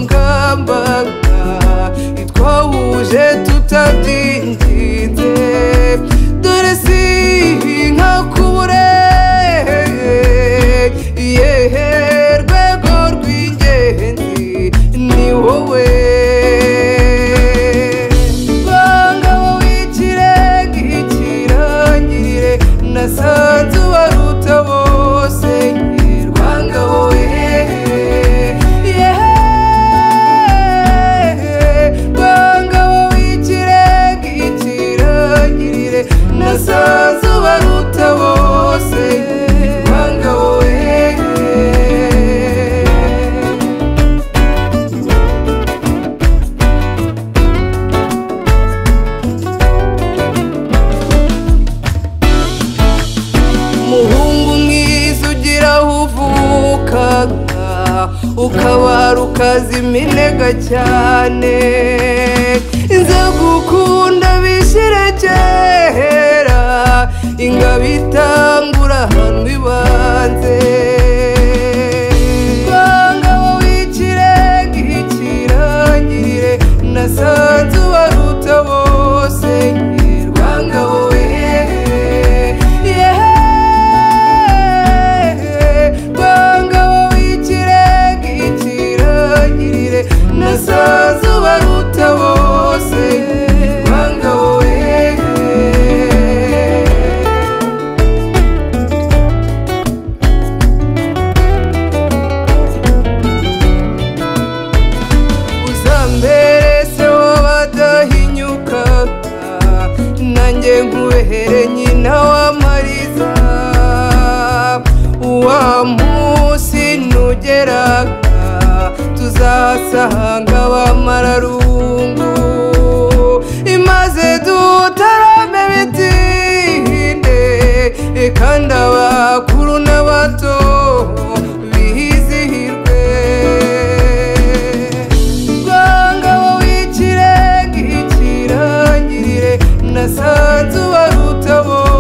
ngamba twahuje tutabyinginze dore si nkakure yehe rwego rw'ingenzi ni wowe Rwangabo w'ikirenga ikirangirire nasanze ubaruta bose Rwangabo we Rwangabo w'ikirenga ikirangirire nasanze ubaruta bose Rwangabo we Muhungu mwiza ugira aho uvuka ukabara ukazima intega cyane inza gukunda bishire kera ingabo itangura ahantu ibanze Rwangabo w'ikirenga ikirangirire nasanze ubaruta bose Rwangabo we Rwangabo w'ikirenga ikirangirire nasanze ubaruta bose Rwangabo we uzambere se w'abadahinyuka nanjye nkubehere nyina w'amariza wa munsi nugera tuzasanga abamararungu imaze dutarame bitinde kandi abakuru n'abato bizihirwe Rwangabo w'ikirenga ikirangirire nasanze ubaruta bose